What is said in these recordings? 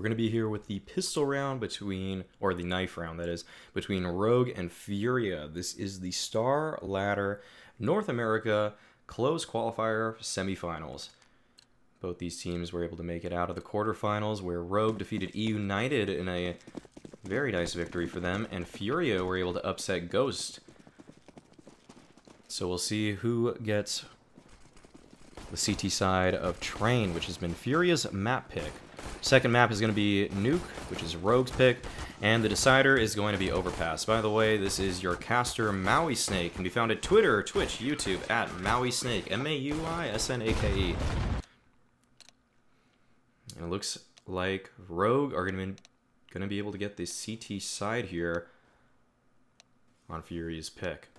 We're going to be here with the pistol round between, or the knife round that is, between Rogue and FURIA. This is the Star Ladder North America Closed Qualifier Semifinals. Both these teams were able to make it out of the quarterfinals, where Rogue defeated E United in a very nice victory for them, and FURIA were able to upset Ghost. So we'll see who gets the CT side of Train, which has been FURIA's map pick. Second map is going to be Nuke, which is Rogue's pick, and the decider is going to be Overpass. By the way, this is your caster Maui Snake, can be found at Twitter, Twitch, YouTube at Maui Snake, M-A-U-I-S-N-A-K-E. And it looks like Rogue are going to be able to get the CT side here on FURIA's pick.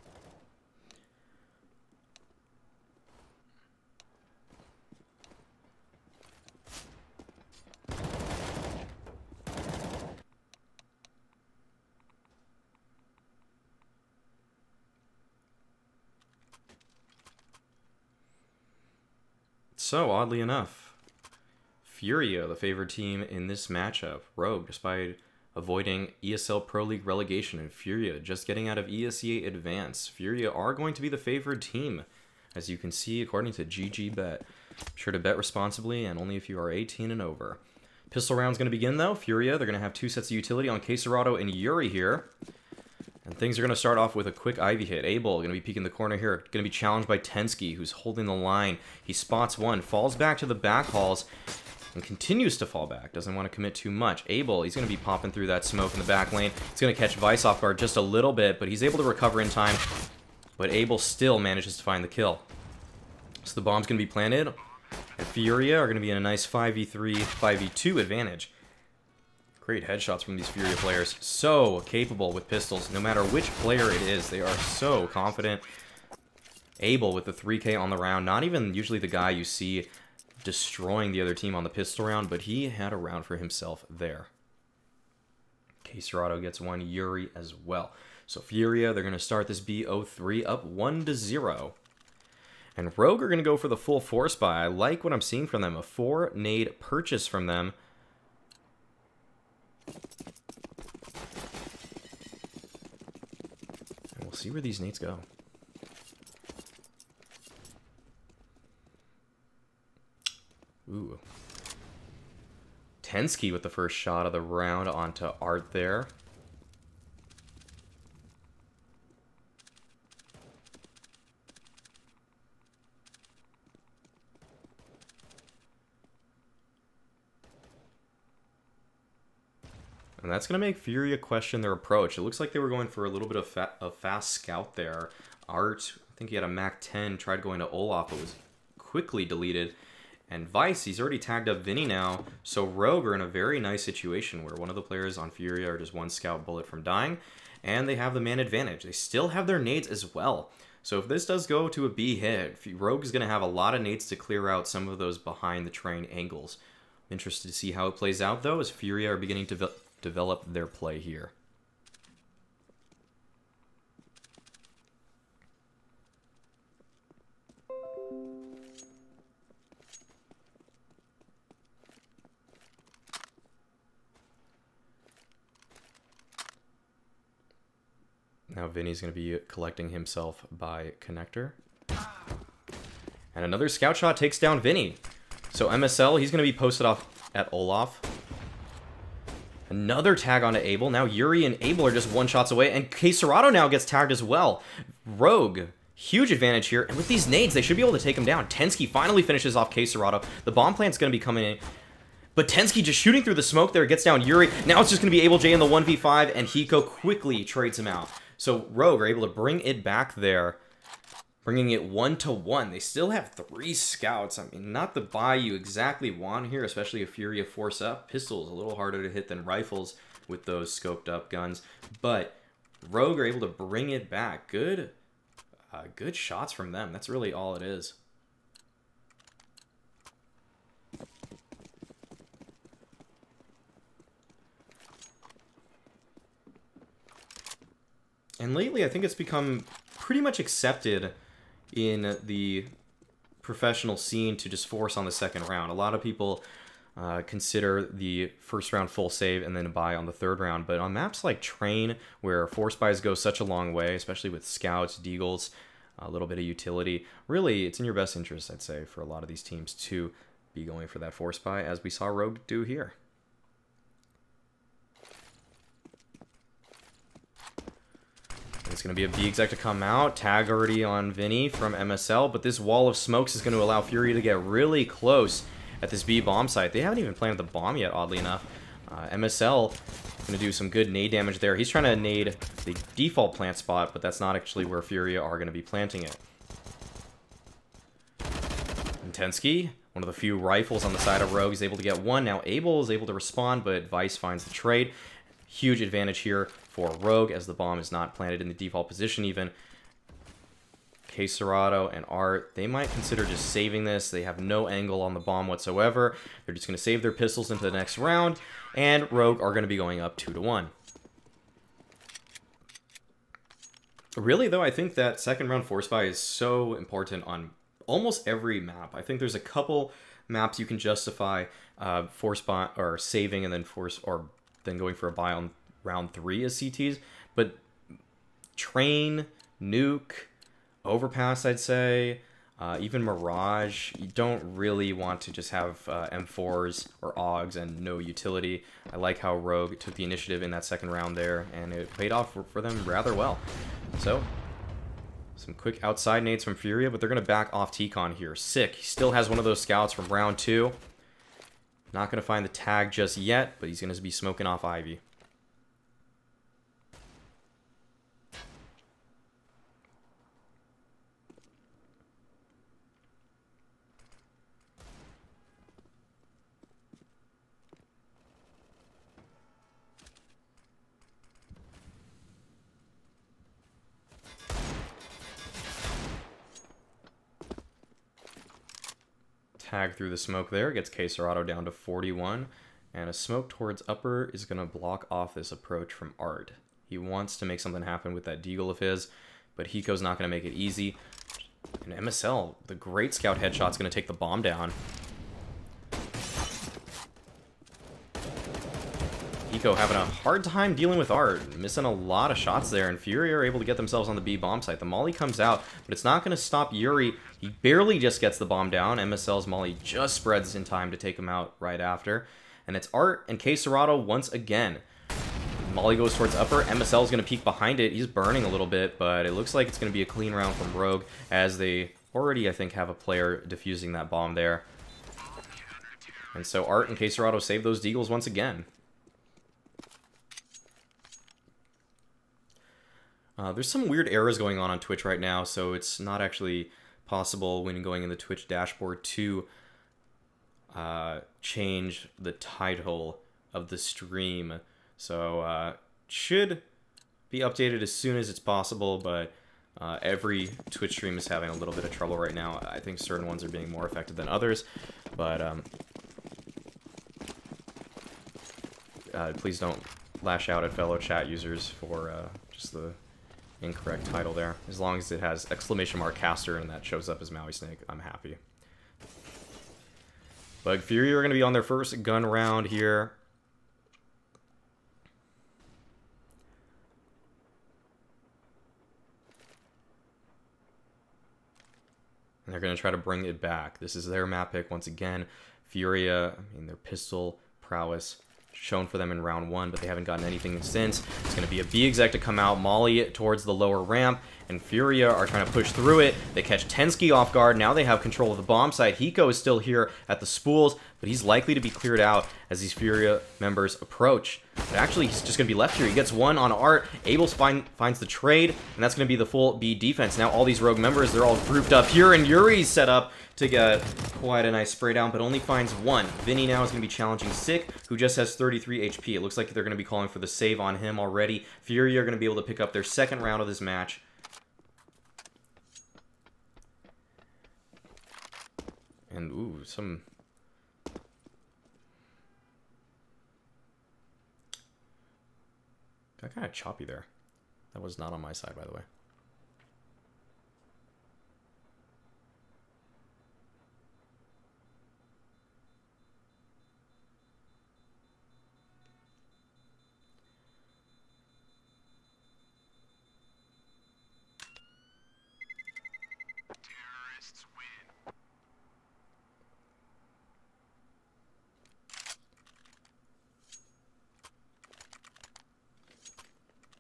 So, oddly enough, FURIA, the favored team in this matchup. Rogue, despite avoiding ESL Pro League relegation, and FURIA just getting out of ESEA Advance. FURIA are going to be the favored team, as you can see according to GG.Bet. Be sure to bet responsibly and only if you are 18 and over. Pistol round's going to begin though. FURIA, they're going to have two sets of utility on Quesarado and Yuri here. And things are going to start off with a quick Ivy hit. Abel going to be peeking the corner here. Going to be challenged by Tensky, who's holding the line. He spots one, falls back to the back halls, and continues to fall back. Doesn't want to commit too much. Abel, he's going to be popping through that smoke in the back lane. He's going to catch Vice off guard just a little bit, but he's able to recover in time. But Abel still manages to find the kill. So the bomb's going to be planted. And FURIA are going to be in a nice 5v3, 5v2 advantage. Great headshots from these FURIA players. So capable with pistols. No matter which player it is, they are so confident. Abel with the 3K on the round. Not even usually the guy you see destroying the other team on the pistol round, but he had a round for himself there. Quesarado gets one. Yuri as well. So FURIA, they're going to start this BO3 up 1-0. And Rogue are going to go for the full force buy. I like what I'm seeing from them. A 4-nade purchase from them. And we'll see where these nades go. Ooh. Tensky with the first shot of the round onto Art there. And that's going to make FURIA question their approach. It looks like they were going for a little bit of a fast scout there. Art, I think he had a Mac 10, tried going to Olaf, but was quickly deleted. And Vice, he's already tagged up Vinny now. So Rogue are in a very nice situation where one of the players on FURIA are just one scout bullet from dying. And they have the man advantage. They still have their nades as well. So if this does go to a B hit, Rogue is going to have a lot of nades to clear out some of those behind the train angles. I'm interested to see how it plays out though, as FURIA are beginning to develop their play here. Now Vinny's going to be collecting himself by connector. And another scout shot takes down Vinny. So MSL, he's going to be posted off at Olaf. Another tag onto Abel. Now Yuri and Abel are just one shots away. And Quesarado now gets tagged as well. Rogue, huge advantage here. And with these nades, they should be able to take him down. Tensky finally finishes off Quesarado. The bomb plant's going to be coming in. But Tensky just shooting through the smoke there. Gets down Yuri. Now it's just going to be Abel J in the 1v5. And Hiko quickly trades him out. So Rogue are able to bring it back there. Bringing it 1-1. They still have 3 scouts. I mean, not the buy you exactly want here, especially if FURIA force up. Pistols a little harder to hit than rifles with those scoped up guns. But Rogue are able to bring it back. Good shots from them. That's really all it is. And lately, I think it's become pretty much accepted in the professional scene to just force on the second round. A lot of people consider the first round full save and then a buy on the third round. But on maps like Train, where force buys go such a long way, especially with scouts, deagles, a little bit of utility, really it's in your best interest, I'd say, for a lot of these teams to be going for that force buy, as we saw Rogue do here. It's going to be a B exec to come out. Tag already on Vinny from MSL, but this wall of smokes is going to allow FURIA to get really close at this B bomb site. They haven't even planted the bomb yet, oddly enough. MSL going to do some good nade damage there. He's trying to nade the default plant spot, but that's not actually where FURIA are going to be planting it. Intensky, one of the few rifles on the side of Rogue, is able to get one. Now Abel is able to respond, but Vice finds the trade. Huge advantage here for Rogue, as the bomb is not planted in the default position even. Serato and Art, they might consider just saving this. They have no angle on the bomb whatsoever. They're just going to save their pistols into the next round, and Rogue are going to be going up 2-1. Really, though, I think that second round force buy is so important on almost every map. I think there's a couple maps you can justify force buy or saving and then then going for a buy on round 3 as CTs, but Train, Nuke, Overpass, I'd say, even Mirage, you don't really want to just have M4s or AUGs and no utility. I like how Rogue took the initiative in that second round there, and it paid off for them rather well. So, some quick outside nades from FURIA, but they're going to back off T-Con here. Sick. He still has one of those scouts from round 2. Not going to find the tag just yet, but he's going to be smoking off Ivy. Tag through the smoke there, gets Serato down to 41, and a smoke towards upper is going to block off this approach from Art. He wants to make something happen with that deagle of his, but Hiko's not going to make it easy. And MSL, the great scout headshot's going to take the bomb down. Hiko having a hard time dealing with Art, missing a lot of shots there, and FURIA are able to get themselves on the B bomb site. The molly comes out, but it's not going to stop Yuri. He barely just gets the bomb down. MSL's molly just spreads in time to take him out right after. And it's Art and Serato once again. Molly goes towards upper. MSL's going to peek behind it. He's burning a little bit, but it looks like it's going to be a clean round from Rogue, as they already, I think, have a player defusing that bomb there. And so Art and Serato save those deagles once again. There's some weird errors going on Twitch right now, so it's not actually possible when going in the Twitch dashboard to change the title of the stream. So should be updated as soon as it's possible, but every Twitch stream is having a little bit of trouble right now. I think certain ones are being more affected than others, but please don't lash out at fellow chat users for just the incorrect title there. As long as it has !! caster and that shows up as Maui Snake, I'm happy. But FURIA are going to be on their first gun round here. And they're going to try to bring it back. This is their map pick once again. FURIA, I mean, their pistol prowess shown for them in round 1, but they haven't gotten anything since. It's going to be a B exec to come out, molly towards the lower ramp, and FURIA are trying to push through it. They catch Tensky off guard. Now they have control of the bomb site. Hiko is still here at the spools, but he's likely to be cleared out as these FURIA members approach. But actually, he's just going to be left here. He gets one on Art. Abel finds the trade, and that's going to be the full B defense. Now all these Rogue members, they're all grouped up here, and Yuri's set up to get quite a nice spray down, but only finds one. Vinny now is going to be challenging Sick, who just has 33 HP. It looks like they're going to be calling for the save on him already. FURIA are going to be able to pick up their second round of this match. And, ooh, some... got kind of choppy there. That was not on my side, by the way.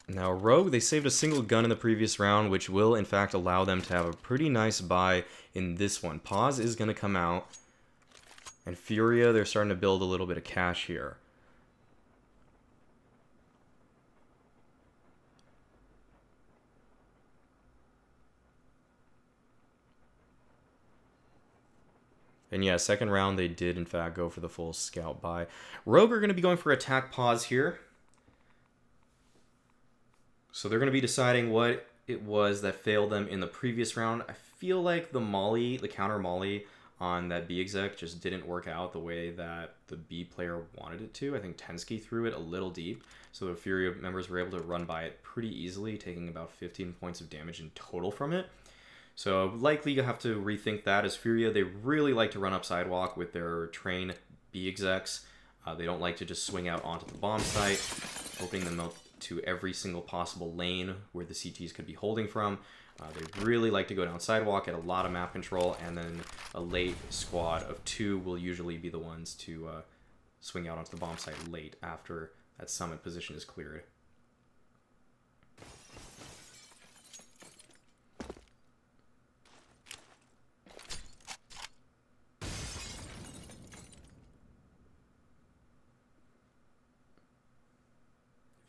Now, Rogue, they saved a single gun in the previous round, which will, in fact, allow them to have a pretty nice buy in this one. Pause is going to come out. And Furia, they're starting to build a little bit of cash here. And yeah, second round, they did, in fact, go for the full scout buy. Rogue are going to be going for attack pause here. So they're going to be deciding what it was that failed them in the previous round. I feel like the counter molly on that B exec just didn't work out the way that the B player wanted it to. I think Tensky threw it a little deep, so the Furia members were able to run by it pretty easily, taking about 15 points of damage in total from it. So likely you'll have to rethink that, as Furia, they really like to run up sidewalk with their train B execs. They don't like to just swing out onto the bomb site, opening them up to every single possible lane where the CTs could be holding from. They really like to go down sidewalk, get a lot of map control, and then a late squad of 2 will usually be the ones to swing out onto the bomb site late after that summit position is cleared.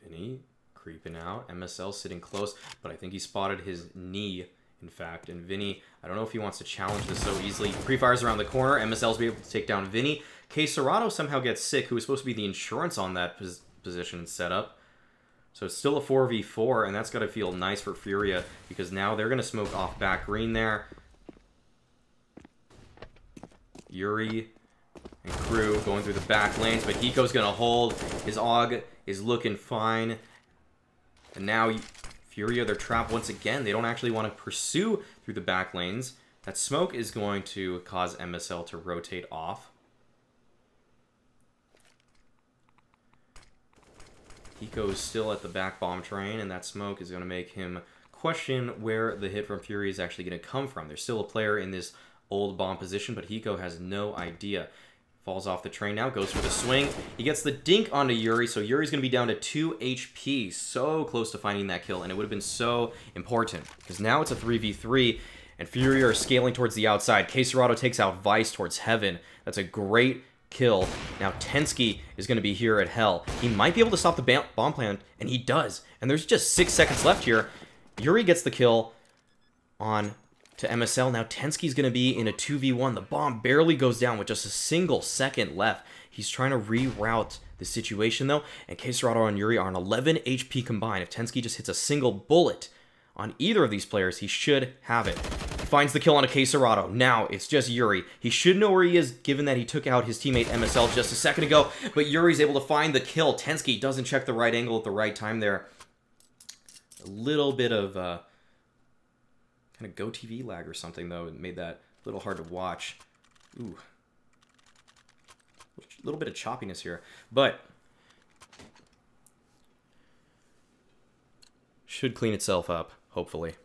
Vinny creeping out. MSL sitting close, but I think he spotted his knee, in fact. And Vinny, I don't know if he wants to challenge this so easily. Pre-fires around the corner. MSL's be able to take down Vinny. K. Serrato somehow gets sick, who was supposed to be the insurance on that position setup. So it's still a 4v4, and that's got to feel nice for Furia, because now they're going to smoke off back green there. Yuri and crew going through the back lanes, but Hiko's going to hold. His AUG is looking fine. And now Furia, they're trapped once again. They don't actually want to pursue through the back lanes. That smoke is going to cause MSL to rotate off. Hiko is still at the back bomb train, and that smoke is going to make him question where the hit from Furia is actually going to come from. There's still a player in this old bomb position, but Hiko has no idea. Falls off the train now, goes for the swing. He gets the dink onto Yuri, so Yuri's going to be down to 2 HP. So close to finding that kill, and it would have been so important, because now it's a 3v3, and Furia are scaling towards the outside. K. Serrato takes out Vice towards Heaven. That's a great kill. Now Tensky is going to be here at Hell. He might be able to stop the bomb plant, and he does. And there's just 6 seconds left here. Yuri gets the kill on to MSL. Now Tensky's going to be in a 2v1. The bomb barely goes down with just a single second left. He's trying to reroute the situation, though, and K. Serrato and Yuri are on 11 HP combined. If Tensky just hits a single bullet on either of these players, he should have it. He finds the kill on a K. Serrato. Now it's just Yuri. He should know where he is, given that he took out his teammate MSL just a second ago, but Yuri's able to find the kill. Tensky doesn't check the right angle at the right time there. A little bit of kind of GoTV lag or something, though. It made that a little hard to watch. Ooh. A little bit of choppiness here. But should clean itself up, hopefully.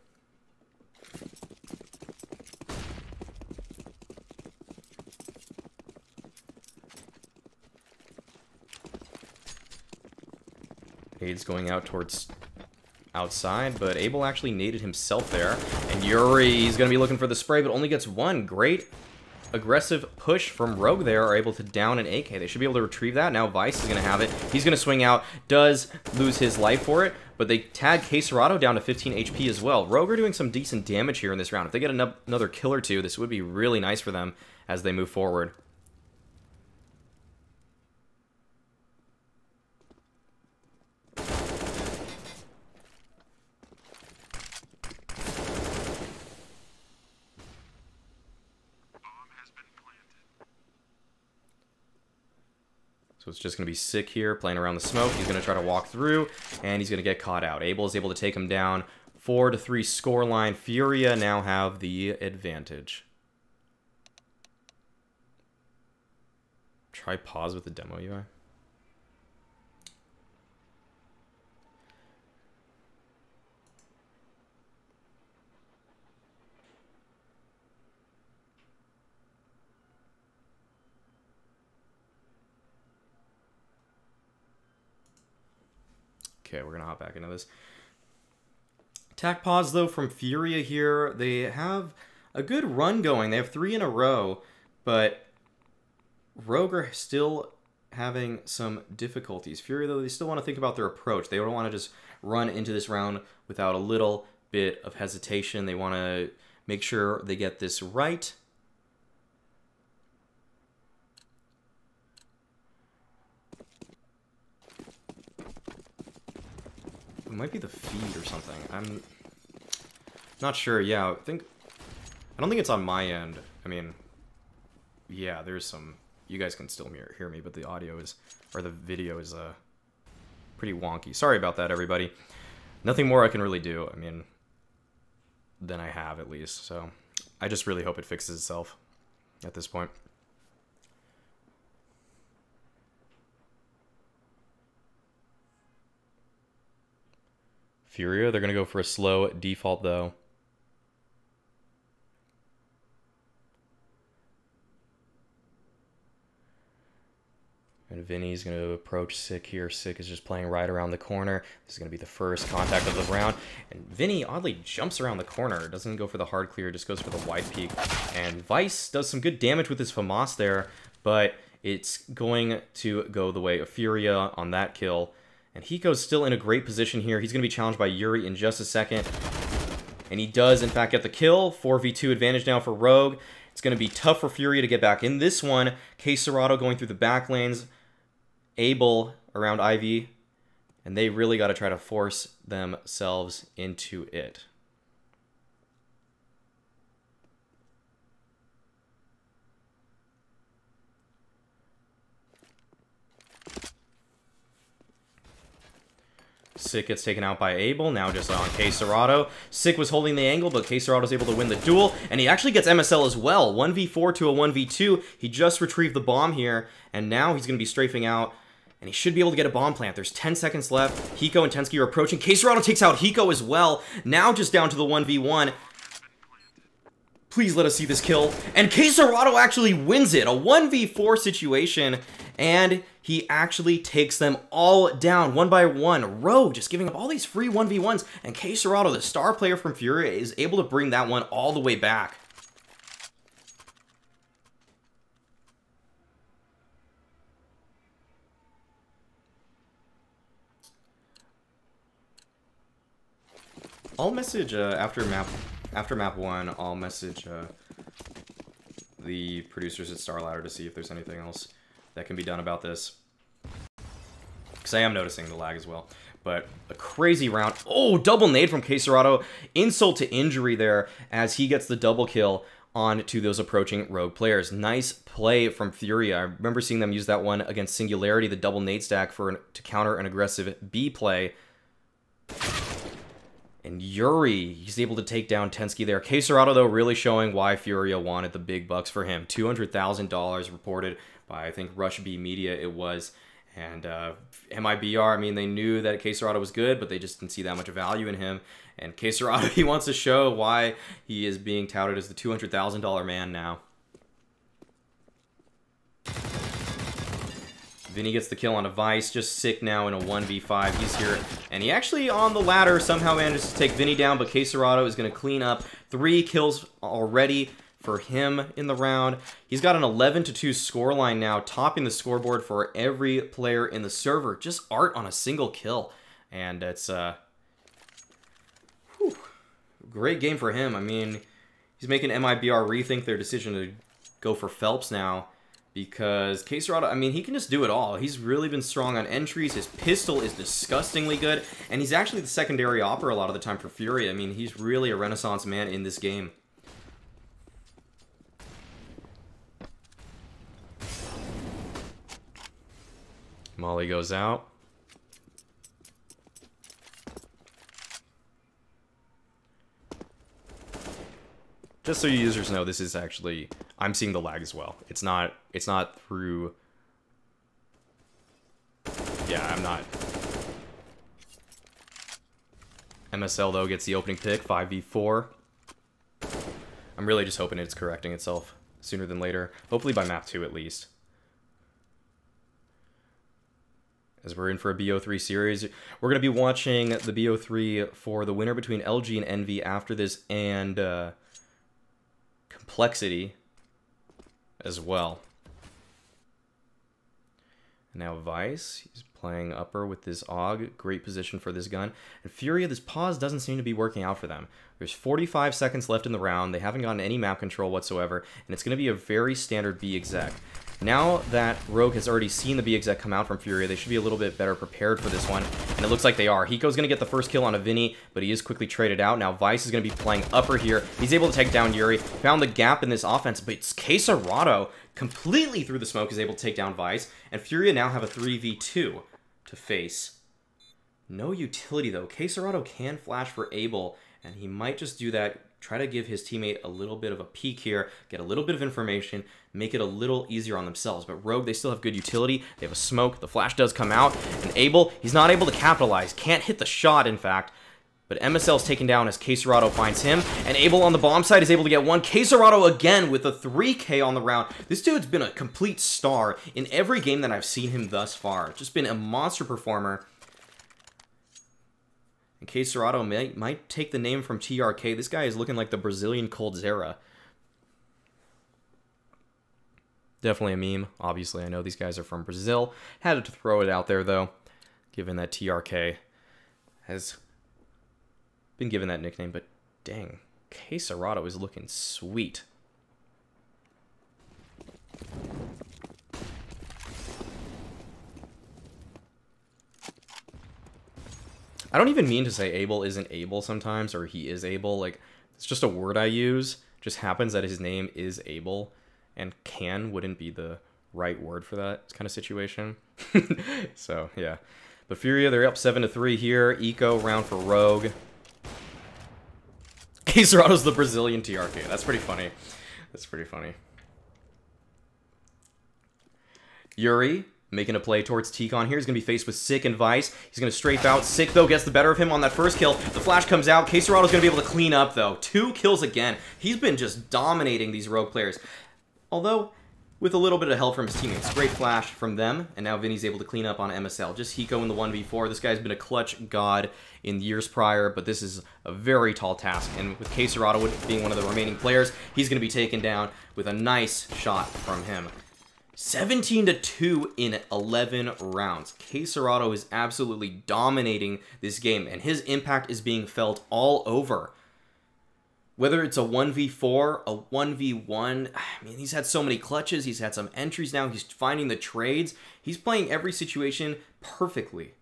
Aid's going out towards outside, but Abel actually naded himself there. And Yuri's going to be looking for the spray, but only gets one. Great aggressive push from Rogue there, are able to down an AK. They should be able to retrieve that. Now Vice is going to have it. He's going to swing out, does lose his life for it, but they tag K. Serrato down to 15 HP as well. Rogue are doing some decent damage here in this round. If they get another kill or two, this would be really nice for them as they move forward. So it's just going to be Sick here, playing around the smoke. He's going to try to walk through, and he's going to get caught out. Abel is able to take him down. 4-3 scoreline. Furia now have the advantage. Try pause with the demo UI. Okay, we're gonna hop back into this. Attack pause, though, from Furia here. They have a good run going. They have 3 in a row, but Rogue are still having some difficulties. Furia, though, they still want to think about their approach. They don't want to just run into this round without a little bit of hesitation. They want to make sure they get this right. It might be the feed or something. I'm not sure. Yeah, I don't think it's on my end. I mean, yeah, there's some. You guys can still hear me, but the audio is, or the video is pretty wonky. Sorry about that, everybody. Nothing more I can really do. I mean, than I have at least. So I just really hope it fixes itself at this point. Furia, they're going to go for a slow default, though. And Vinny's going to approach Sick here. Sick is just playing right around the corner. This is going to be the first contact of the round. And Vinny oddly jumps around the corner. Doesn't go for the hard clear, just goes for the wide peek. And Vice does some good damage with his FAMAS there, but it's going to go the way of Furia on that kill. And Hiko's still in a great position here. He's going to be challenged by Yuri in just a second. And he does, in fact, get the kill. 4v2 advantage now for Rogue. It's going to be tough for Furia to get back in this one. K Serato going through the back lanes. Abel around Ivy. And they really got to try to force themselves into it. Sick gets taken out by Abel, now just on K Serato. Sick was holding the angle, but K Serato's able to win the duel, and he actually gets MSL as well. 1v4 to a 1v2. He just retrieved the bomb here, and now he's going to be strafing out, and he should be able to get a bomb plant. There's 10 seconds left. Hiko and Tensky are approaching. K Serato takes out Hiko as well. Now just down to the 1v1. Please let us see this kill. And K Serato actually wins it. A 1v4 situation. And he actually takes them all down one by one. Rogue just giving up all these free 1v1s. And K Serato, the star player from Furia, is able to bring that one all the way back. I'll message after map 1, I'll message the producers at StarLadder to see if there's anything else that can be done about this. Because I am noticing the lag as well. But a crazy round. Oh, double nade from K Serato. Insult to injury there as he gets the double kill on to those approaching Rogue players. Nice play from Furia. I remember seeing them use that one against Singularity, the double nade stack to counter an aggressive B play. And Yuri, he's able to take down Tensky there. K Serato, though, really showing why Furia wanted the big bucks for him. $200,000 reported by, I think, Rush B Media it was. And MIBR, I mean, they knew that K Serato was good, but they just didn't see that much value in him. And K Serato, he wants to show why he is being touted as the $200,000 man now. Vinny gets the kill on a Vice, just Sick now in a 1v5. He's here, and he actually, on the ladder, somehow manages to take Vinny down, but K Serato is going to clean up 3 kills already for him in the round. He's got an 11-2 scoreline now, topping the scoreboard for every player in the server. Just art on a single kill, and it's great game for him. I mean, he's making MIBR rethink their decision to go for Phelps now. Because K Serato, I mean, he can just do it all. He's really been strong on entries. His pistol is disgustingly good. And he's actually the secondary opera a lot of the time for Furia. I mean, he's really a renaissance man in this game. Molly goes out. Just so you users know, this is actually, I'm seeing the lag as well. It's not through, yeah, I'm not. MSL, though, gets the opening pick, 5v4. I'm really just hoping it's correcting itself sooner than later. Hopefully by map 2 at least. as we're in for a BO3 series. We're going to be watching the BO3 for the winner between LG and Envy after this, and Complexity as well. Now Vice, he's playing upper with this AUG. Great position for this gun. And FURIA, this pause doesn't seem to be working out for them. There's 45 seconds left in the round. They haven't gotten any map control whatsoever, and it's going to be a very standard B exec. Now that Rogue has already seen the B exec come out from FURIA, they should be a little bit better prepared for this one, and it looks like they are. Hiko's going to get the first kill on a Vinny, but he is quickly traded out. Now Vice is going to be playing upper here. He's able to take down Yuri. Found the gap in this offense, but it's Quesarado completely through the smoke is able to take down Vice, and FURIA now have a 3v2 to face. No utility though. Quesarado can flash for Abel, and he might just do that. Try to give his teammate a little bit of a peek here, get a little bit of information, make it a little easier on themselves. But Rogue, they still have good utility. They have a smoke. The flash does come out. And Abel, he's not able to capitalize. Can't hit the shot, in fact. But MSL's taken down as Quesarado finds him. And Abel on the bomb side is able to get one. Quesarado again with a 3K on the round. This dude's been a complete star in every game that I've seen him thus far. Just been a monster performer. And Quesarado might take the name from TRK. This guy is looking like the Brazilian Coldzera. Definitely a meme. Obviously, I know these guys are from Brazil. Had to throw it out there, though, given that TRK has been given that nickname. But dang, Quesarado is looking sweet. I don't even mean to say Abel isn't able sometimes, or he is able. Like, it's just a word I use. Just happens that his name is Abel, and can wouldn't be the right word for that kind of situation. So, yeah. But FURIA, they're up 7-3 here. Eco round for Rogue. Quesarado's the Brazilian TRK. That's pretty funny. That's pretty funny. Yuri making a play towards T-Con here. He's going to be faced with Sick and Vice. He's going to strafe out. Sick, though, gets the better of him on that first kill. The flash comes out. Quesarado's going to be able to clean up, though. 2 kills again. He's been just dominating these Rogue players. Although, with a little bit of help from his teammates. Great flash from them, and now Vinny's able to clean up on MSL. Just Hiko in the 1v4. This guy's been a clutch god in years prior, but this is a very tall task. And with Quesarado being one of the remaining players, he's going to be taken down with a nice shot from him. 17-2 in 11 rounds. Quesarado is absolutely dominating this game, and his impact is being felt all over. Whether it's a 1v4, a 1v1, I mean, he's had so many clutches, he's had some entries now, he's finding the trades, he's playing every situation perfectly.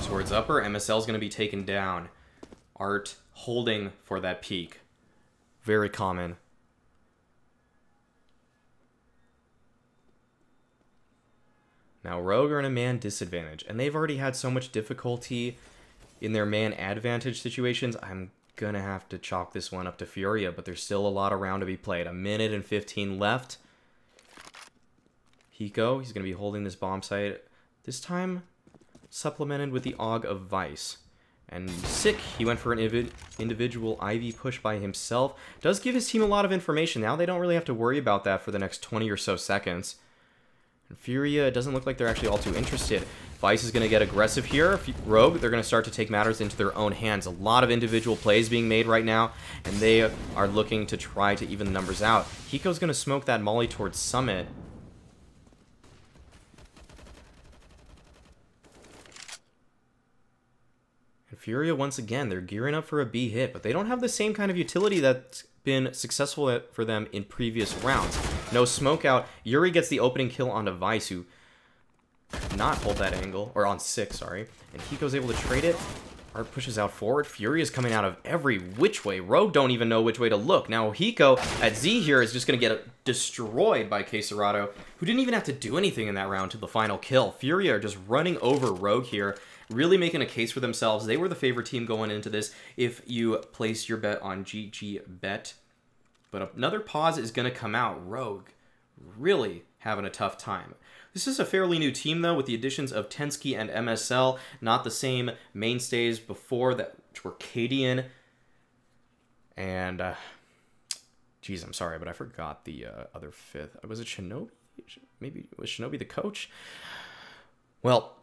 Towards upper, MSL's going to be taken down. Art holding for that peak. Very common. Now Rogue are in a man disadvantage, and they've already had so much difficulty in their man advantage situations. I'm going to have to chalk this one up to FURIA, but there's still a lot of round to be played. 1:15 left. Hiko, he's going to be holding this bomb site. This time supplemented with the AUG of Vice. And Sick, he went for an individual IV push by himself. Does give his team a lot of information. Now they don't really have to worry about that for the next 20 or so seconds. And FURIA, it doesn't look like they're actually all too interested. Vice is going to get aggressive here. Rogue, they're going to start to take matters into their own hands. A lot of individual plays being made right now, and they are looking to try to even the numbers out. Hiko's going to smoke that molly towards Summit. FURIA, once again, they're gearing up for a B hit, but they don't have the same kind of utility that's been successful for them in previous rounds. No smoke out. Yuri gets the opening kill onto Vice, who could not hold that angle, or on 6, sorry. And Hiko's able to trade it. Art pushes out forward. FURIA is coming out of every which way. Rogue don't even know which way to look. Now Hiko at Z here is just going to get destroyed by Quesarado, who didn't even have to do anything in that round to the final kill. FURIA are just running over Rogue here, really making a case for themselves. They were the favorite team going into this if you place your bet on GG.Bet. But another pause is going to come out. Rogue really having a tough time. This is a fairly new team, though, with the additions of Tensky and MSL. Not the same mainstays before, that which were Cadian and... geez, I'm sorry, but I forgot the other fifth. Was it Shinobi? Maybe was Shinobi the coach? Well,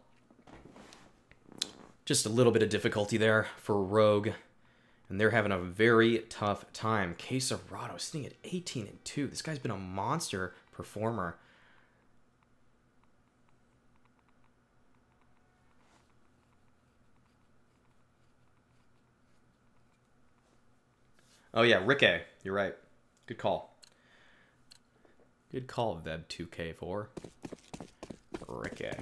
just a little bit of difficulty there for Rogue. And they're having a very tough time. Quesarado sitting at 18-2. This guy's been a monster performer. Oh yeah, Rikke. You're right. Good call. Good call, Veb2K4. Rikke.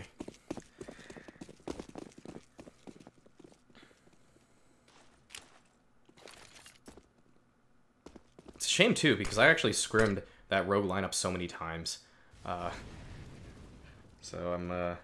It's a shame, too, because I actually scrimmed that Rogue lineup so many times. So I'm a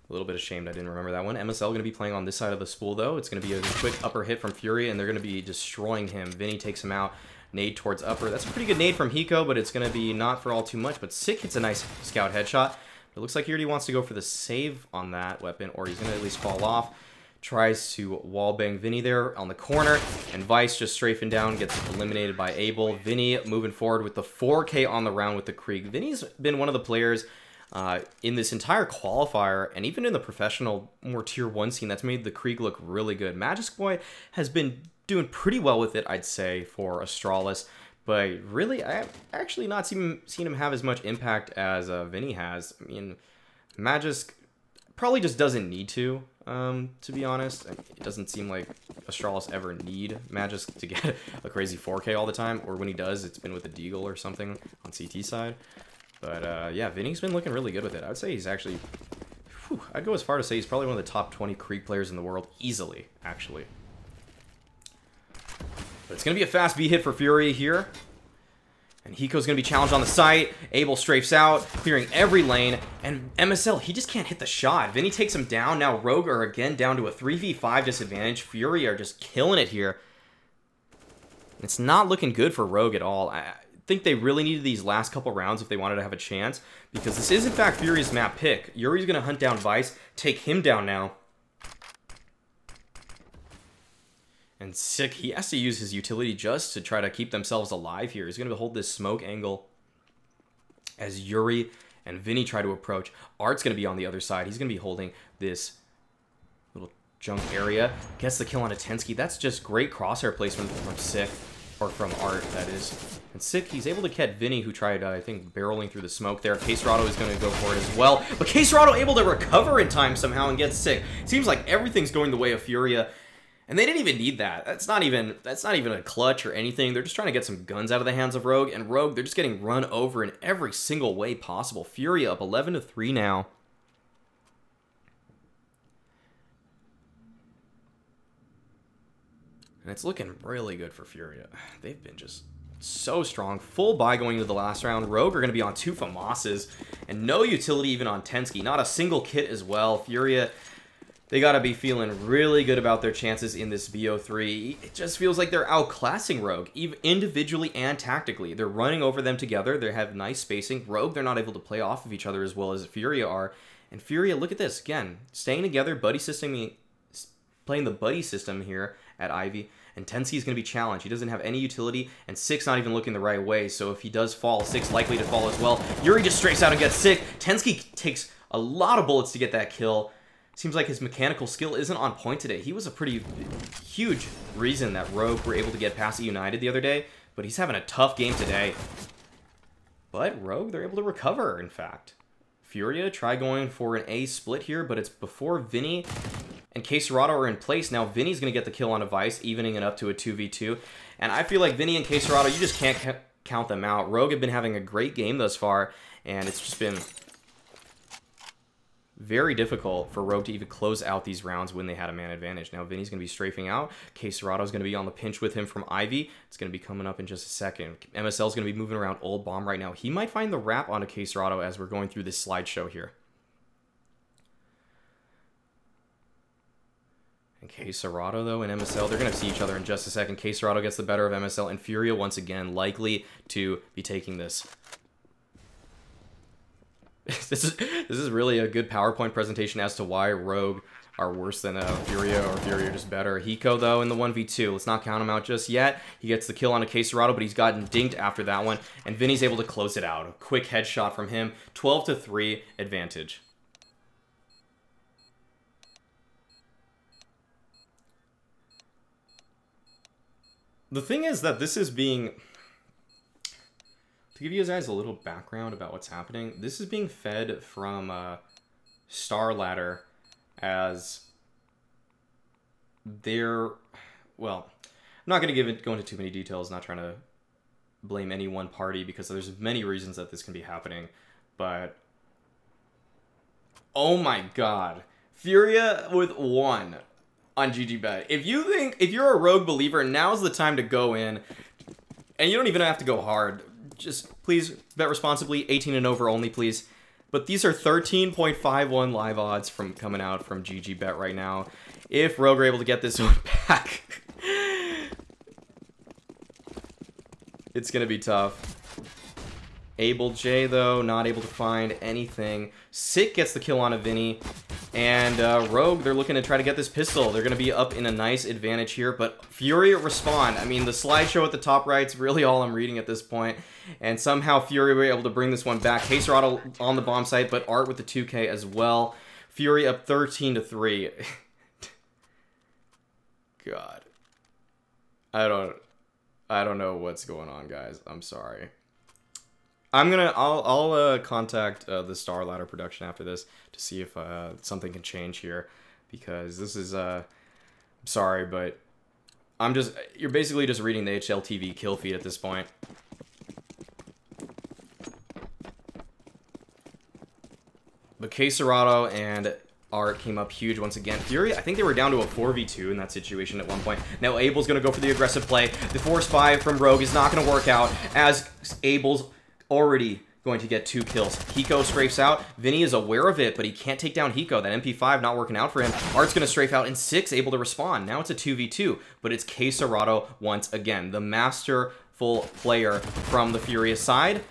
little bit ashamed I didn't remember that one. MSL going to be playing on this side of the spool, though. It's going to be a quick upper hit from FURIA, and they're going to be destroying him. Vinny takes him out. Nade towards upper. That's a pretty good nade from Hiko, but it's going to be not for all too much. But Sick hits a nice scout headshot. It looks like he already wants to go for the save on that weapon, or he's going to at least fall off. Tries to wallbang Vinny there on the corner, and Vice just strafing down, gets eliminated by Abel. Vinny moving forward with the 4K on the round with the Krieg. Vinny's been one of the players in this entire qualifier, and even in the professional, more tier 1 scene, that's made the Krieg look really good. Magisk Boy has been doing pretty well with it, I'd say, for Astralis, but really, I've actually not seen him have as much impact as Vinny has. I mean, Magisk probably just doesn't need to be honest. It doesn't seem like Astralis ever need Magisk to get a crazy 4K all the time, or when he does, it's been with a Deagle or something on CT side. But yeah, Vinny's been looking really good with it. I'd say he's actually, I'd go as far to say he's probably one of the top 20 Krieg players in the world, easily, actually. But it's going to be a fast B hit for FURIA here. And Hiko's going to be challenged on the site. Abel strafes out, clearing every lane. And MSL, he just can't hit the shot. Vinny takes him down. Now Rogue are again down to a 3v5 disadvantage. FURIA are just killing it here. It's not looking good for Rogue at all. I think they really needed these last couple rounds if they wanted to have a chance. Because this is, in fact, FURIA's map pick. Yuri's going to hunt down Vice, take him down now. And Sick, he has to use his utility just to try to keep themselves alive here. He's going to hold this smoke angle as Yuri and Vinny try to approach. Art's going to be on the other side. He's going to be holding this little junk area. Gets the kill on a Tensky. That's just great crosshair placement from Sick, or from Art, that is. And Sick, he's able to catch Vinny, who tried, I think, barreling through the smoke there. Quesarado is going to go for it as well. But Quesarado able to recover in time somehow and get Sick. Seems like everything's going the way of FURIA. And they didn't even need that. That's not even a clutch or anything. They're just trying to get some guns out of the hands of Rogue. And Rogue, they're just getting run over in every single way possible. FURIA up 11-3 now. And it's looking really good for FURIA. They've been just so strong. Full buy going into the last round. Rogue are going to be on 2 FAMASes. And no utility even on Tensky. Not a single kit as well. FURIA, they got to be feeling really good about their chances in this BO3. It just feels like they're outclassing Rogue, even individually and tactically. They're running over them together. They have nice spacing. Rogue, they're not able to play off of each other as well as FURIA are. And FURIA, look at this. Again, staying together, buddy system, playing the buddy system here at Ivy. And Tensky is going to be challenged. He doesn't have any utility, and Sick's not even looking the right way. So if he does fall, Sick's likely to fall as well. Yuri just strafes out and gets Sick. Tensky takes a lot of bullets to get that kill. Seems like his mechanical skill isn't on point today. He was a pretty huge reason that Rogue were able to get past United the other day, but he's having a tough game today. But Rogue, they're able to recover, in fact. FURIA try going for an A split here, but it's before Vinny and Quesarado are in place. Now Vinny's going to get the kill on a Vice, evening it up to a 2v2. And I feel like Vinny and Quesarado, you just can't count them out. Rogue have been having a great game thus far, and it's just been very difficult for Rogue to even close out these rounds when they had a man advantage. Now Vinny's going to be strafing out. Quesarado's going to be on the pinch with him from Ivy. It's going to be coming up in just a second. MSL's going to be moving around Old Bomb right now. He might find the wrap onto Quesarado as we're going through this slideshow here. And Quesarado, though, and MSL, they're going to see each other in just a second. Quesarado gets the better of MSL, and FURIA, once again, likely to be taking this. This is really a good PowerPoint presentation as to why Rogue are worse than Furia, or Furia just better. Hiko, though, in the 1v2. Let's not count him out just yet. He gets the kill on a Queserado, but he's gotten dinked after that one, and Vinny's able to close it out. A quick headshot from him. 12-3 advantage. The thing is that this is being... To give you guys a little background about what's happening, this is being fed from Star Ladder as they're... Well, I'm not going to go into too many details, not trying to blame any one party, because there's many reasons that this can be happening, but... Oh my god. Furia with 1 on GG.Bet. If you're a Rogue believer, now's the time to go in, and you don't even have to go hard. Just please bet responsibly, 18 and over only, please. But these are 13.51 live odds from coming out from GG.Bet right now. If Rogue are able to get this one back, it's gonna be tough. Able J, though, not able to find anything. Sick gets the kill on a Vinny. And Rogue, they're looking to try to get this pistol. They're going to be up in a nice advantage here. But Furia respond. I mean, the slideshow at the top right is really all I'm reading at this point. And somehow Furia were able to bring this one back. Queserado on the bomb site, but Art with the 2K as well. Fury up 13-3. God. I don't know what's going on, guys. I'm sorry. I'll contact the Star Ladder production after this to see if something can change here, because this is I'm sorry, but you're basically just reading the HLTV kill feed at this point. But Queserado and Art came up huge once again. Fury, I think they were down to a 4v2 in that situation at one point. Now Abel's going to go for the aggressive play. The force buy from Rogue is not going to work out, as Abel's already going to get 2 kills. Hiko strafes out. Vinny is aware of it, but he can't take down Hiko. That MP5 not working out for him. Art's going to strafe out, and 6 able to respond. Now it's a 2v2, but it's Queserado once again, the masterful player from the Furia side.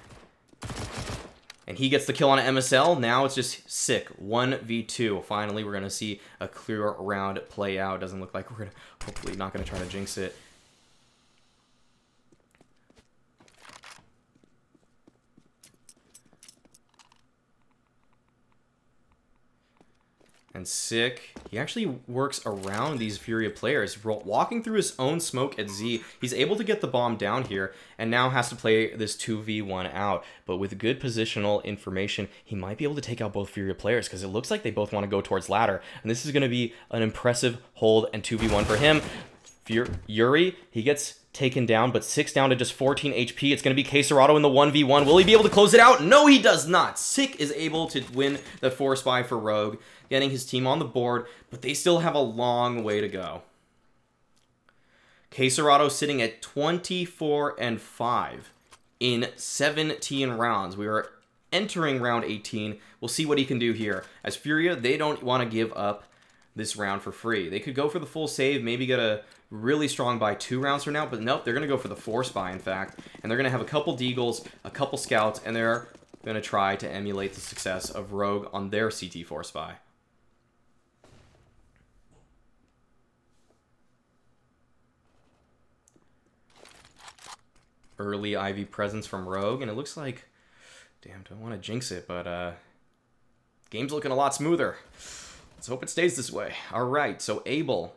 And he gets the kill on an MSL. Now it's just Sick. 1v2. Finally, we're going to see a clear round play out. Doesn't look like we're going to, hopefully not going to try to jinx it. And Sick, he actually works around these Furia players, walking through his own smoke at Z. He's able to get the bomb down here, and now has to play this 2v1 out. But with good positional information, he might be able to take out both Furia players, because it looks like they both want to go towards ladder. And this is going to be an impressive hold and 2v1 for him. Yuri, he gets taken down, but 6 down to just 14 HP. It's going to be Queserado in the 1v1. Will he be able to close it out? No, he does not. Sick is able to win the force buy for Rogue, getting his team on the board, but they still have a long way to go. Queserado sitting at 24-5 in 17 rounds. We are entering round 18. We'll see what he can do here. As Furia, they don't want to give up this round for free. They could go for the full save, maybe get a really strong buy 2 rounds from now, but nope, they're going to go for the force buy, in fact, and they're going to have a couple deagles, a couple scouts, and they're going to try to emulate the success of Rogue on their CT force buy. Early Ivy presence from Rogue, and it looks like, damn, don't want to jinx it, but game's looking a lot smoother. Let's hope it stays this way. All right, so Abel.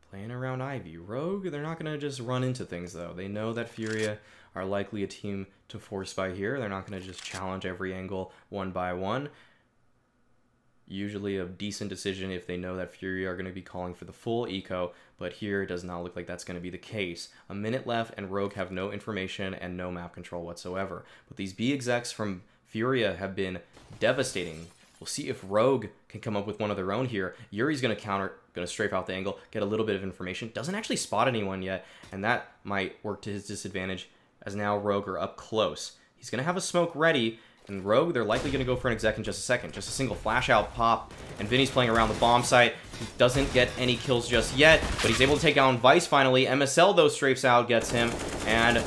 Playing around Ivy. Rogue, they're not going to just run into things, though. They know that Furia are likely a team to force by here. They're not going to just challenge every angle one by one. Usually a decent decision if they know that Furia are going to be calling for the full eco, but here it does not look like that's going to be the case. A minute left, and Rogue have no information and no map control whatsoever. But these B execs from Furia have been devastating. We'll see if Rogue can come up with one of their own here. Yuri's going to counter, going to strafe out the angle, get a little bit of information. Doesn't actually spot anyone yet, and that might work to his disadvantage, as now Rogue are up close. He's going to have a smoke ready, And Rogue, they're likely going to go for an exec in just a second. Just a single flash out pop. And Vinny's playing around the bomb site. He doesn't get any kills just yet, but he's able to take down Vice finally. MSL, though, strafes out, gets him. And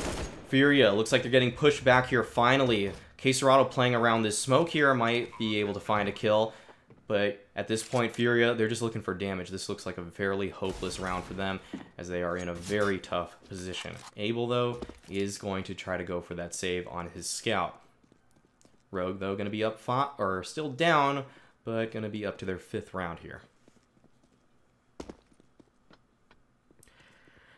FURIA, looks like they're getting pushed back here finally. Caserado playing around this smoke here might be able to find a kill. But at this point, FURIA, they're just looking for damage. This looks like a fairly hopeless round for them, as they are in a very tough position. Abel, though, is going to try to go for that save on his scout. Rogue, though, going to be up or still down, but going to be up to their 5th round here.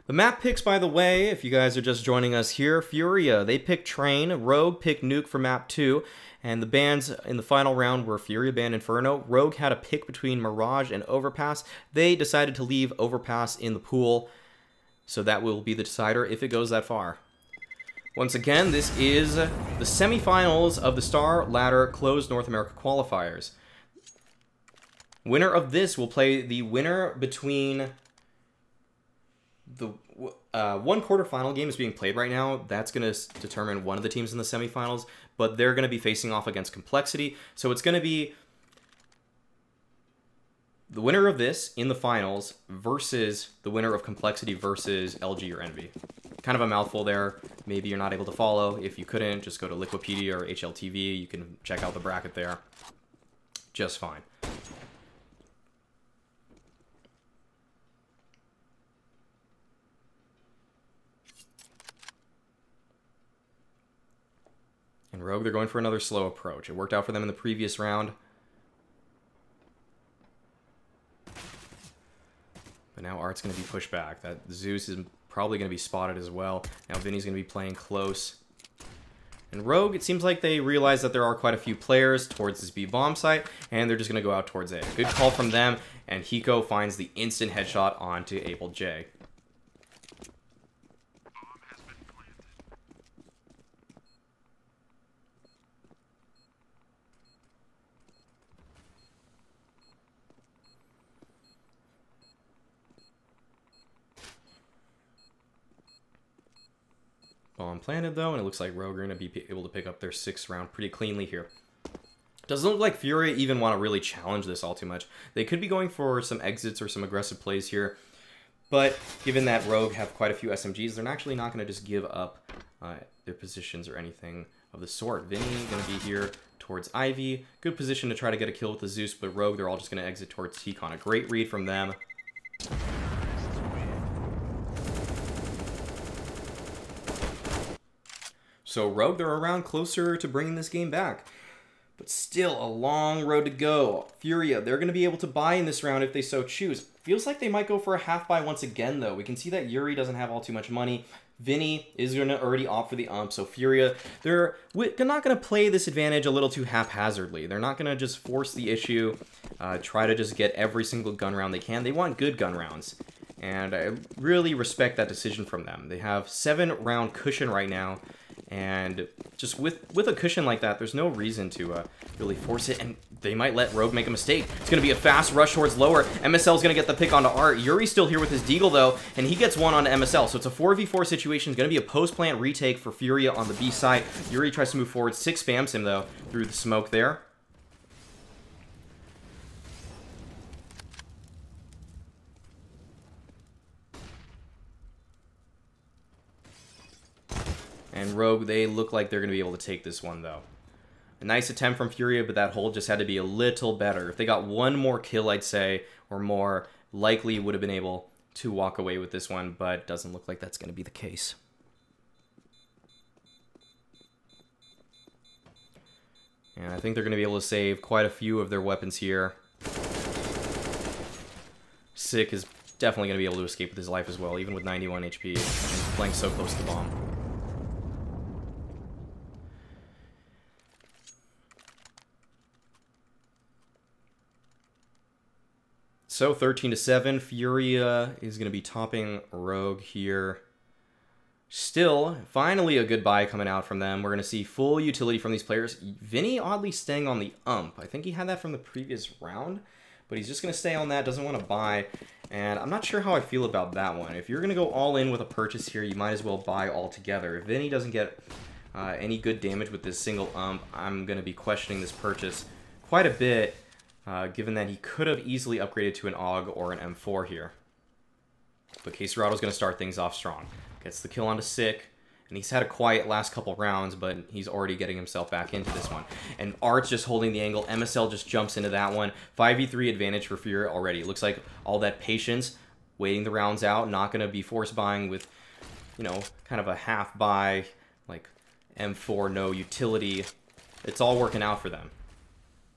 The map picks, by the way, if you guys are just joining us here, FURIA, they picked Train, Rogue picked Nuke for map 2, and the bans in the final round were FURIA banned Inferno. Rogue had a pick between Mirage and Overpass. They decided to leave Overpass in the pool, so that will be the decider if it goes that far. Once again, this is the semifinals of the Star Ladder Closed North America Qualifiers. Winner of this will play the winner between the one quarterfinal game is being played right now. That's going to determine one of the teams in the semifinals, but they're going to be facing off against Complexity. So it's going to be the winner of this in the finals versus the winner of Complexity versus LG or Envy. Kind of a mouthful there. Maybe you're not able to follow. If you couldn't, just go to Liquipedia or HLTV. You can check out the bracket there. Just fine. And Rogue, they're going for another slow approach. It worked out for them in the previous round. But now Art's going to be pushed back. That Zeus is probably going to be spotted as well. Now Vinny's going to be playing close. And Rogue, it seems like they realize that there are quite a few players towards this B bomb site, and they're just going to go out towards A. Good call from them, and Hiko finds the instant headshot onto Abel J. Bomb planted, though, and it looks like Rogue are going to be able to pick up their 6th round pretty cleanly here. Doesn't look like FURIA even want to really challenge this all too much. They could be going for some exits or some aggressive plays here, but given that Rogue have quite a few SMGs, they're actually not going to just give up their positions or anything of the sort. Vinny going to be here towards Ivy. Good position to try to get a kill with the Zeus, but Rogue, they're all just going to exit towards T-Con. A great read from them. So Rogue, they're around closer to bringing this game back. But still a long road to go. FURIA, they're going to be able to buy in this round if they so choose. Feels like they might go for a half buy once again, though. We can see that Yuri doesn't have all too much money. Vinny is going to already opt for the ump. So FURIA, they're not going to play this advantage a little too haphazardly. They're not going to just force the issue, try to just get every single gun round they can. They want good gun rounds. And I really respect that decision from them. They have 7-round cushion right now. And just with a cushion like that, there's no reason to really force it. And they might let Rogue make a mistake. It's going to be a fast rush towards lower. MSL is going to get the pick onto Art. Yuri's still here with his Deagle, though, and he gets one onto MSL. So it's a 4v4 situation. It's going to be a post-plant retake for FURIA on the B side. Yuri tries to move forward. 6 spams him, though, through the smoke there. And Rogue, they look like they're going to be able to take this one, though. A nice attempt from FURIA, but that hold just had to be a little better. If they got one more kill, I'd say, or more, likely would have been able to walk away with this one, but doesn't look like that's going to be the case. And I think they're going to be able to save quite a few of their weapons here. Sick is definitely going to be able to escape with his life as well, even with 91 HP and playing so close to the bomb. So 13-7, FURIA is going to be topping Rogue here. Still, finally a good buy coming out from them. We're going to see full utility from these players. Vinny oddly staying on the ump. I think he had that from the previous round, but he's just going to stay on that, doesn't want to buy. And I'm not sure how I feel about that one. If you're going to go all in with a purchase here, you might as well buy all together. If Vinny doesn't get any good damage with this single ump. I'm going to be questioning this purchase quite a bit, given that he could have easily upgraded to an AUG or an M4 here. But Queserado's going to start things off strong. Gets the kill onto Sick, and he's had a quiet last couple rounds, but he's already getting himself back into this one. And Art's just holding the angle. MSL just jumps into that one. 5v3 advantage for Furia already. It looks like all that patience, waiting the rounds out, not going to be force buying with, you know, kind of a half buy, like M4, no utility. It's all working out for them.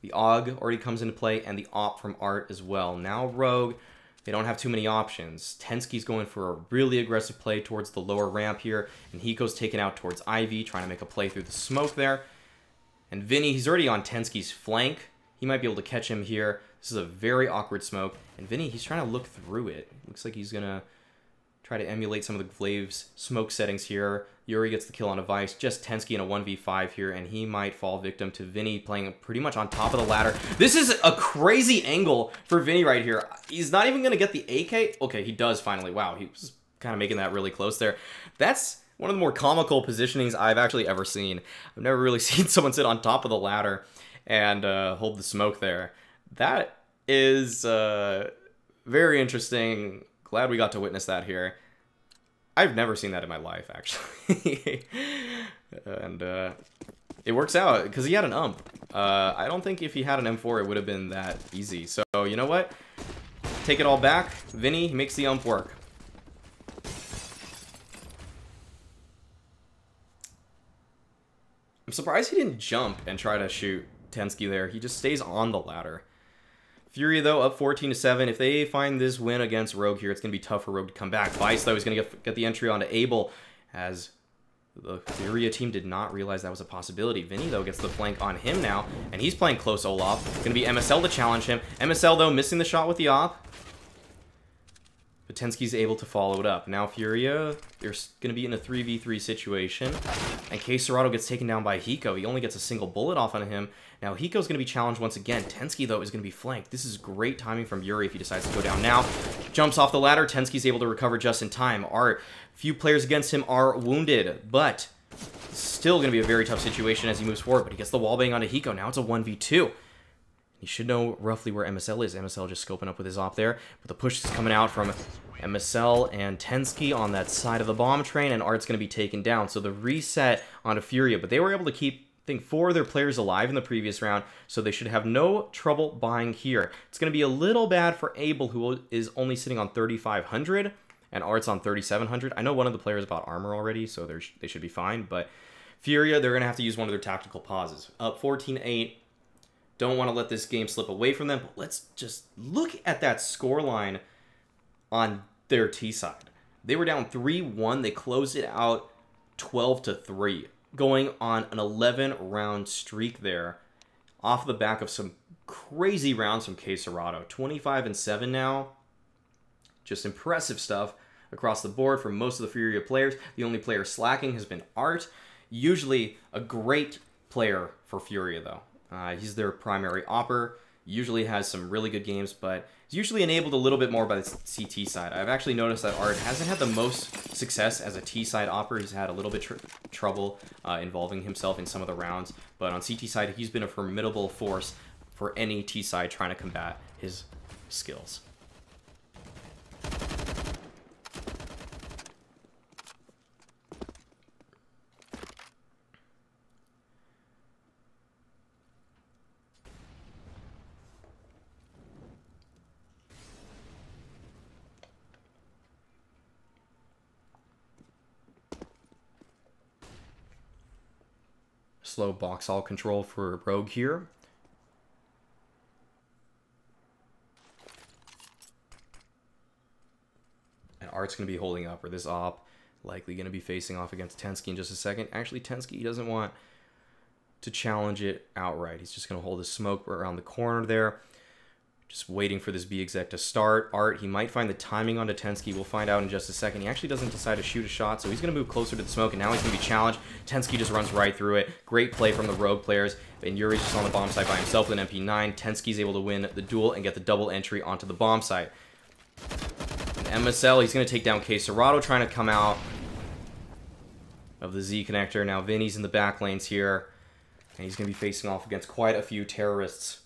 The AUG already comes into play, and the AWP from Art as well. Now Rogue, they don't have too many options. Tensky's going for a really aggressive play towards the lower ramp here, and Hiko's taken out towards Ivy, trying to make a play through the smoke there. And Vinny, he's already on Tensky's flank. He might be able to catch him here. This is a very awkward smoke, and Vinny, he's trying to look through it. Looks like he's going to try to emulate some of the Glave's smoke settings here. Yuri gets the kill on a Vice, just Tensky in a 1v5 here, and he might fall victim to Vinny playing pretty much on top of the ladder. This is a crazy angle for Vinny right here. He's not even going to get the AK. Okay, he does finally. Wow, he was kind of making that really close there. That's one of the more comical positionings I've actually ever seen. I've never really seen someone sit on top of the ladder and hold the smoke there. That is very interesting. Glad we got to witness that here. I've never seen that in my life, actually. And it works out, because he had an ump. I don't think if he had an M4, it would have been that easy. So, you know what? Take it all back. Vinny makes the ump work. I'm surprised he didn't jump and try to shoot Tensky there. He just stays on the ladder. Furia, though, up 14-7. If they find this win against Rogue here, it's going to be tough for Rogue to come back. Vice, though, is going to get the entry onto Abel, as the Furia team did not realize that was a possibility. Vinny, though, gets the flank on him now, and he's playing close Olaf. Going to be MSL to challenge him. MSL, though, missing the shot with the op. But Tensky's able to follow it up. Now Furia, they're going to be in a 3v3 situation, and Queserado gets taken down by Hiko. He only gets a single bullet off on him. Now Hiko's going to be challenged once again. Tensky, though, is going to be flanked. This is great timing from Yuri if he decides to go down now. Jumps off the ladder. Tensky's able to recover just in time. Art, few players against him are wounded, but still going to be a very tough situation as he moves forward. But he gets the wallbang onto Hiko. Now it's a 1v2. You should know roughly where MSL is. MSL just scoping up with his op there. But the push is coming out from MSL and Tensky on that side of the bomb train, and Art's going to be taken down. So the reset onto Furia, but they were able to keep, I think, 4 of their players alive in the previous round, so they should have no trouble buying here. It's going to be a little bad for Abel, who is only sitting on 3,500, and Art's on 3,700. I know one of the players bought armor already, so they should be fine, but Furia, they're going to have to use one of their tactical pauses. Up 14-8. Don't want to let this game slip away from them, but let's just look at that scoreline on their T side. They were down 3-1. They closed it out 12-3, going on an 11-round streak there, off the back of some crazy rounds from Queserado. 25-7 now. Just impressive stuff across the board for most of the Furia players. The only player slacking has been Art. Usually a great player for Furia, though. He's their primary opper, usually has some really good games, but he's usually enabled a little bit more by the CT side. I've actually noticed that Art hasn't had the most success as a T-side opper. He's had a little bit trouble involving himself in some of the rounds, but on CT side, he's been a formidable force for any T-side trying to combat his skills. Slow box all control for Rogue here. And Art's going to be holding up, or this op likely going to be facing off against Tensky in just a second. Actually, Tensky, he doesn't want to challenge it outright. He's just going to hold his smoke around the corner there. Just waiting for this B exec to start. Art, he might find the timing onto Tensky. We'll find out in just a second. He actually doesn't decide to shoot a shot, so he's going to move closer to the smoke, and now he's going to be challenged. Tensky just runs right through it. Great play from the Rogue players. And Yuri's just on the bomb site by himself with an MP9. Tensky's able to win the duel and get the double entry onto the bomb site. And MSL, he's going to take down Queserado, trying to come out. of the Z connector. Now Vinny's in the back lanes here, and he's going to be facing off against quite a few terrorists.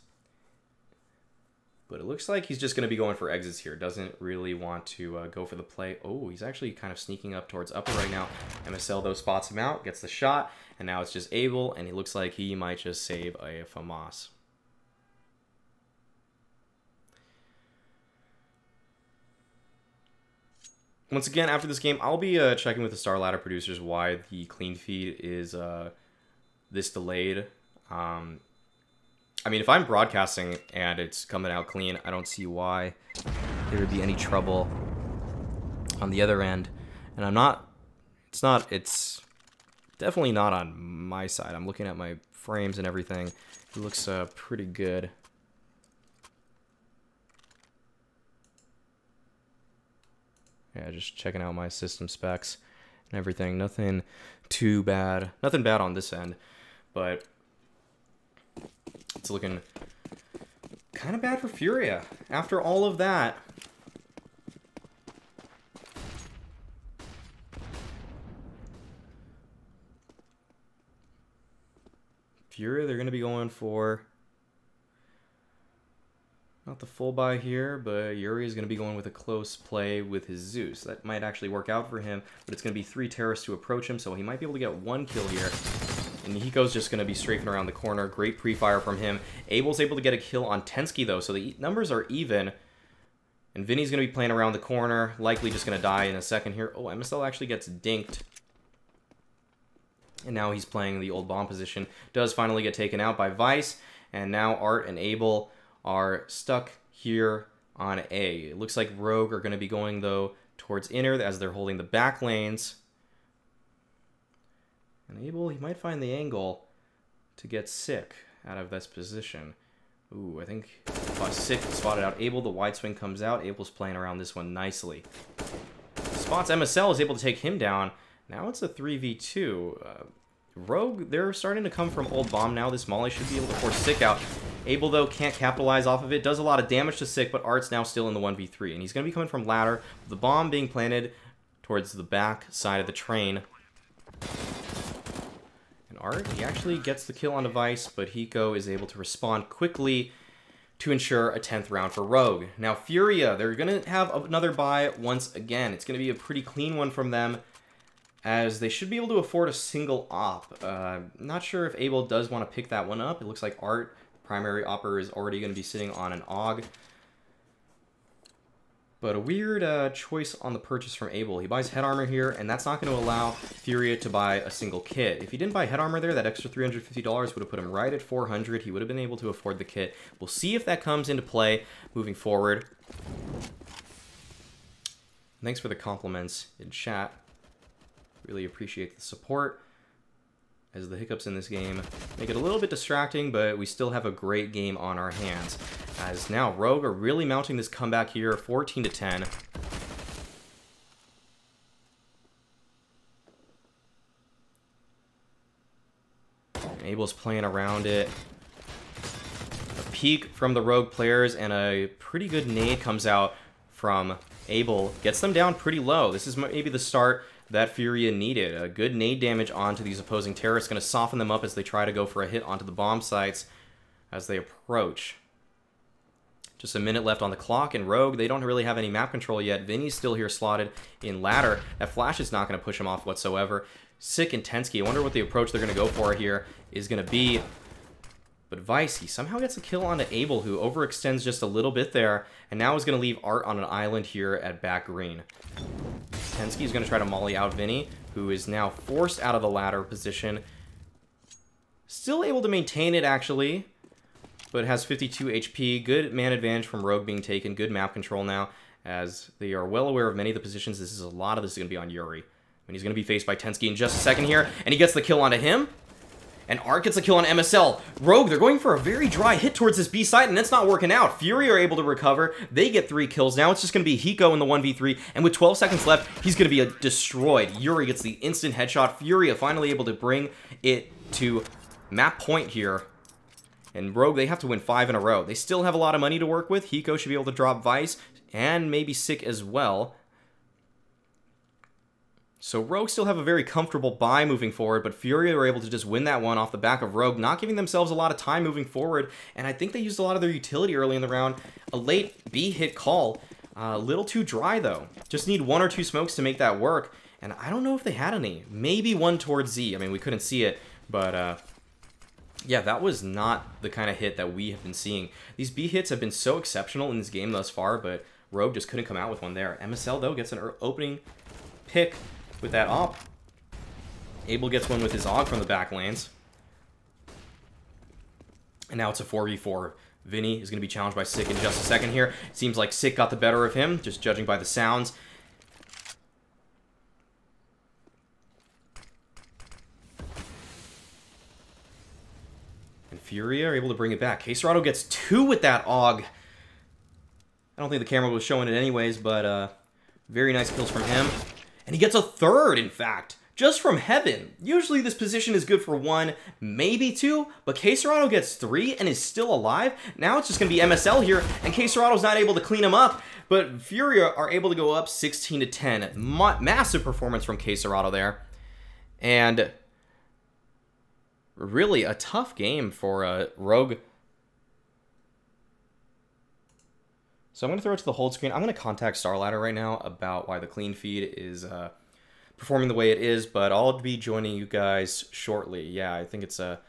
But it looks like he's just going to be going for exits here. Doesn't really want to go for the play. Oh, he's actually kind of sneaking up towards upper right now. MSL, though, spots him out, gets the shot, and now it's just Abel, and he looks like he might just save a FAMAS. Once again, after this game, I'll be checking with the Star Ladder producers why the clean feed is this delayed. I mean, if I'm broadcasting and it's coming out clean, I don't see why there would be any trouble on the other end. And it's definitely not on my side. I'm looking at my frames and everything. It looks pretty good. Yeah, just checking out my system specs and everything. Nothing too bad. Nothing bad on this end, but it's looking kind of bad for FURIA. After all of that, FURIA, they're going to be going for not the full buy here, but Yuri is going to be going with a close play with his Zeus. That might actually work out for him, but it's going to be 3 terrorists to approach him, so he might be able to get 1 kill here. And Hiko's just going to be strafing around the corner. Great pre-fire from him. Abel's able to get a kill on Tensky, though, so the numbers are even. And Vinny's going to be playing around the corner, likely just going to die in a second here. Oh, MSL actually gets dinked. And now he's playing the old bomb position. Does finally get taken out by Vice, and now Art and Abel are stuck here on A. It looks like Rogue are going to be going, though, towards inner as they're holding the back lanes. And Abel, he might find the angle to get Sick out of this position. Ooh, I think Sick spotted out Abel. The wide swing comes out. Abel's playing around this one nicely. Spots MSL, is able to take him down. Now it's a 3v2. Rogue, they're starting to come from old bomb now. This Molly should be able to force Sick out. Abel, though, can't capitalize off of it. Does a lot of damage to Sick, but Art's now still in the 1v3. And he's going to be coming from ladder. The bomb being planted towards the back side of the train. And Art, he actually gets the kill on device, but Hiko is able to respond quickly to ensure a 10th round for Rogue. Now, FURIA, they're going to have another buy once again. It's going to be a pretty clean one from them, as they should be able to afford a single op. Not sure if Abel does want to pick that one up. It looks like Art, primary opper, is already going to be sitting on an AUG. But a weird choice on the purchase from Abel. He buys head armor here, and that's not going to allow FURIA to buy a single kit. If he didn't buy head armor there, that extra $350 would have put him right at 400. He would have been able to afford the kit. We'll see if that comes into play moving forward. Thanks for the compliments in chat. Really appreciate the support, as the hiccups in this game make it a little bit distracting, but we still have a great game on our hands. As now Rogue are really mounting this comeback here, 14-10. Abel's playing around it. A peek from the Rogue players, and a pretty good nade comes out from Abel. Gets them down pretty low. This is maybe the start that FURIA needed. A good nade damage onto these opposing terrorists, going to soften them up as they try to go for a hit onto the bomb sites as they approach. Just a minute left on the clock, and Rogue, they don't really have any map control yet. Vinny's still here slotted in ladder. That flash is not going to push him off whatsoever. Sick and Tensky, I wonder what the approach they're going to go for here is going to be. But Vice, he somehow gets a kill onto Abel, who overextends just a little bit there, and now is going to leave Art on an island here at back green. Tensky is going to try to molly out Vinny, who is now forced out of the ladder position. Still able to maintain it, actually, but has 52 HP. Good man advantage from Rogue being taken. Good map control now, as they are well aware of many of the positions. A lot of this is going to be on Yuri. And he's going to be faced by Tensky in just a second here, and he gets the kill onto him. And Art gets a kill on MSL. Rogue, they're going for a very dry hit towards this B side, and it's not working out. FURIA are able to recover. They get 3 kills. Now it's just going to be Hiko in the 1v3, and with 12 seconds left, he's going to be destroyed. Yuri gets the instant headshot. FURIA finally able to bring it to map point here. And Rogue, they have to win 5 in a row. They still have a lot of money to work with. Hiko should be able to drop Vice, and maybe Sick as well. So Rogue still have a very comfortable buy moving forward, but Furia were able to just win that one off the back of Rogue, not giving themselves a lot of time moving forward, and I think they used a lot of their utility early in the round. A late B hit call, a little too dry though. Just need 1 or 2 smokes to make that work, and I don't know if they had any. Maybe one towards Z. I mean, we couldn't see it, but yeah, that was not the kind of hit that we have been seeing. These B hits have been so exceptional in this game thus far, but Rogue just couldn't come out with one there. MSL, though, gets an opening pick with that op. Abel gets one with his AUG from the back lanes. And now it's a 4v4. Vinny is going to be challenged by Sick in just a second here. It seems like Sick got the better of him, just judging by the sounds. And Furia are able to bring it back. K-Serrato gets 2 with that AUG. I don't think the camera was showing it anyways, but very nice kills from him. And he gets a 3rd, in fact, just from heaven. Usually this position is good for 1, maybe 2, but K-Serrato gets 3 and is still alive. Now it's just going to be MSL here, and K-Serrato's not able to clean him up, but Furia are able to go up 16-10. Massive performance from K-Serrato there. And really a tough game for Rogue. So I'm going to throw it to the hold screen. I'm going to contact StarLadder right now about why the clean feed is performing the way it is, but I'll be joining you guys shortly. Yeah, I think it's I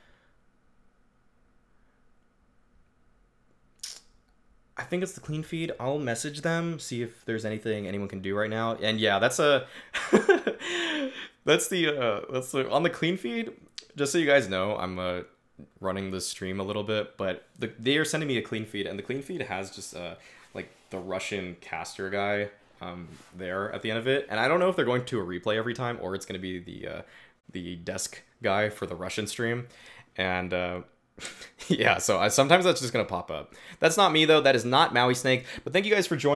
think it's the clean feed. I'll message them, see if there's anything anyone can do right now. And yeah, that's a that's the on the clean feed. Just so you guys know, I'm running the stream a little bit, but they are sending me a clean feed, and the clean feed has just like the Russian caster guy there at the end of it, and I don't know if they're going to a replay every time or it's going to be the desk guy for the Russian stream, and yeah, so sometimes that's just going to pop up. That's not me though. That is not Maui Snake. But thank you guys for joining.